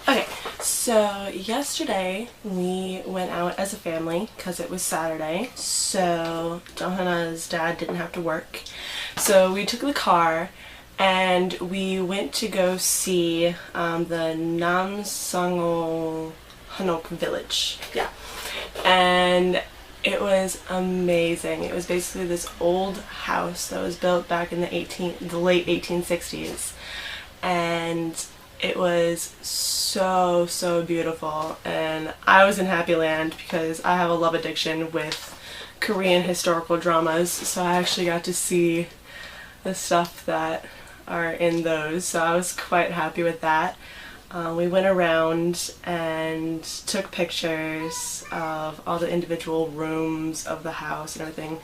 Okay, so yesterday we went out as a family because it was Saturday, so Johanna's dad didn't have to work. So we took the car and we went to go see the Namsangol Hanok Village. Yeah. And it was amazing. It was basically this old house that was built back in the late 1860s. And it was so beautiful, and I was in Happy Land because I have a love addiction with Korean historical dramas, so I actually got to see the stuff that are in those, so I was quite happy with that. We went around and took pictures of all the individual rooms of the house and everything.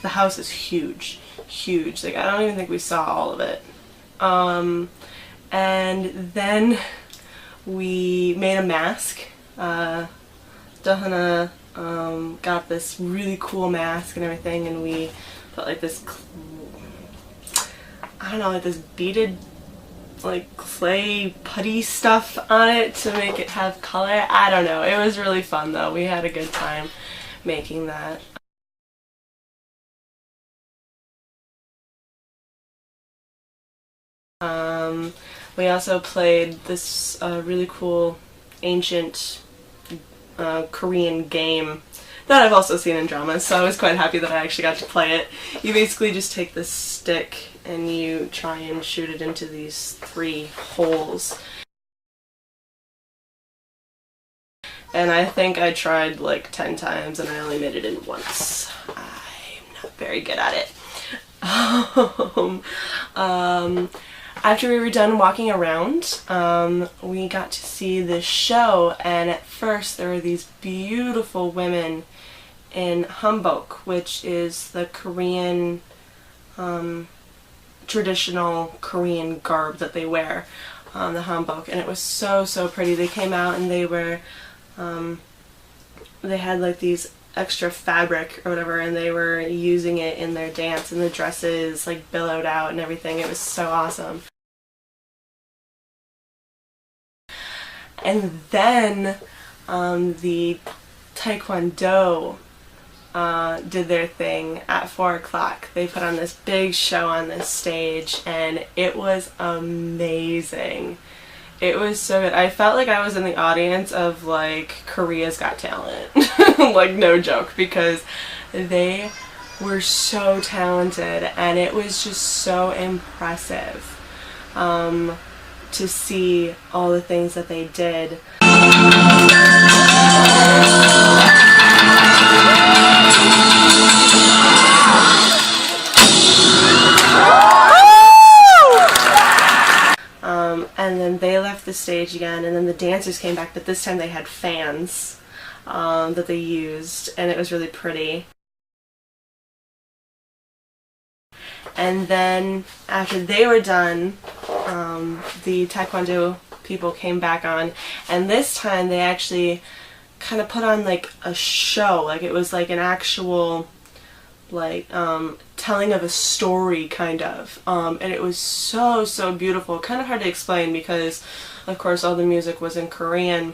The house is huge, huge. Like, I don't even think we saw all of it. And then we made a mask. Johanna got this really cool mask and everything, and we put like this, I don't know, like this beaded like clay putty stuff on it to make it have color. I don't know. It was really fun though. We had a good time making that. We also played this really cool ancient Korean game that I've also seen in dramas, so I was quite happy that I actually got to play it. You basically just take this stick and you try and shoot it into these 3 holes. And I think I tried like 10 times and I only made it in once. I'm not very good at it. After we were done walking around, we got to see this show, and at first there were these beautiful women in hanbok, which is the Korean, traditional Korean garb that they wear, the hanbok, and it was so pretty. They came out and they were, they had like these extra fabric or whatever, and they were using it in their dance, and the dresses like billowed out and everything. It was so awesome. And then the Taekwondo did their thing at 4 o'clock. They put on this big show on this stage, and it was amazing. It was so good. I felt like I was in the audience of like Korea's Got Talent. Like, no joke, because they were so talented and it was just so impressive to see all the things that they did. And then they left the stage again, and then the dancers came back, but this time they had fans that they used, and it was really pretty. And then after they were done, the Taekwondo people came back on, and this time they actually kind of put on like a show, like it was like an actual like telling of a story kind of, and it was so beautiful. Kind of hard to explain because of course all the music was in Korean,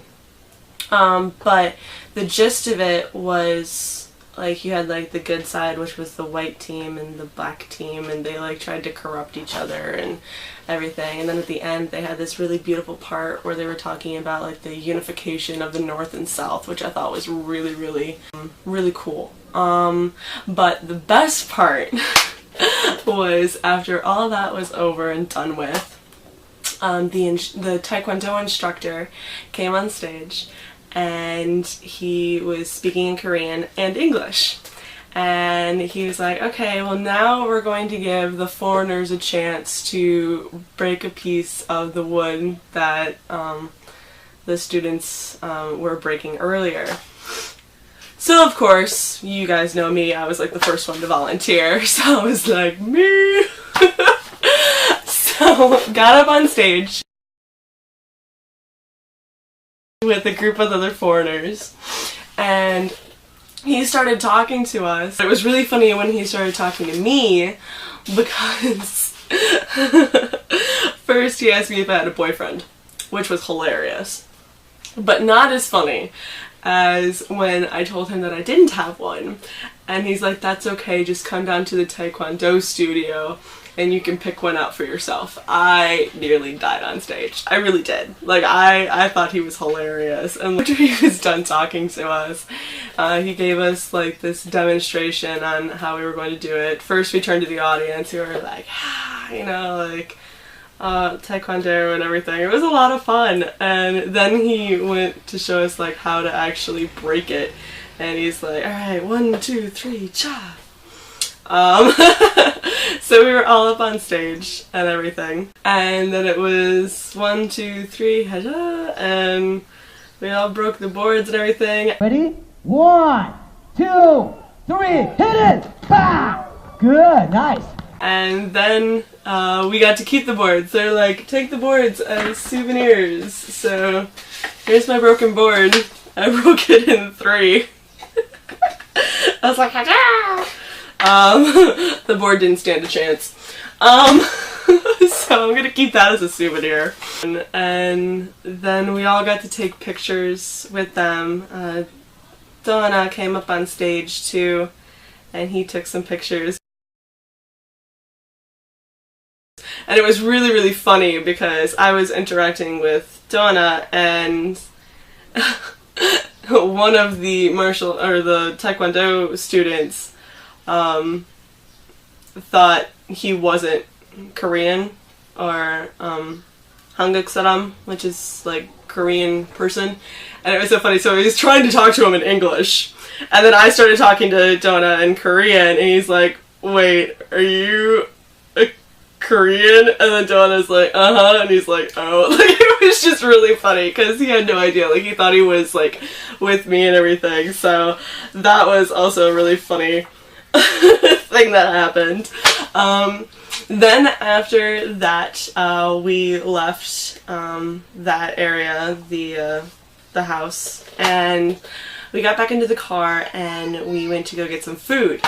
but the gist of it was like you had like the good side, which was the white team, and the black team, and they like tried to corrupt each other and everything. And then at the end they had this really beautiful part where they were talking about like the unification of the North and South, which I thought was really cool. But the best part was after all that was over and done with, the Taekwondo instructor came on stage, and he was speaking in Korean and English. And he was like, okay, well now we're going to give the foreigners a chance to break a piece of the wood that the students were breaking earlier. So of course, you guys know me, I was like the first one to volunteer, so I was like, me! So got up on stage with a group of other foreigners, and he started talking to us. It was really funny when he started talking to me because first he asked me if I had a boyfriend, which was hilarious, but not as funny as when I told him that I didn't have one. And he's like, that's okay, just come down to the Taekwondo studio and you can pick one out for yourself. I nearly died on stage. I really did. Like, I thought he was hilarious. And after he was done talking to us, he gave us like this demonstration on how we were going to do it. First we turned to the audience who were like, you know, like, Taekwondo and everything. It was a lot of fun. And then he went to show us like how to actually break it. And he's like, alright, 1, 2, 3, cha! So we were all up on stage and everything. And then it was 1, 2, 3, haja! And we all broke the boards and everything. Ready? 1, 2, 3, hit it! Ha! Good, nice. And then we got to keep the boards. They're like, take the boards as souvenirs. So here's my broken board. I broke it in 3. I was like, the board didn't stand a chance. So I'm gonna keep that as a souvenir. And then we all got to take pictures with them. Donna came up on stage too, and he took some pictures. And it was really, really funny because I was interacting with Donna, and one of the the Taekwondo students thought he wasn't Korean, or Hanguk saram, which is like Korean person. And it was so funny, so he was trying to talk to him in English, and then I started talking to Donna in Korean, and he's like, wait, are you a Korean? And then Donna's like, uh-huh, and he's like, oh. Like, it was just really funny because he had no idea. Like, he thought he was like with me and everything. So that was also a really funny thing that happened. Then after that, we left that area, the house, and we got back into the car and we went to go get some food.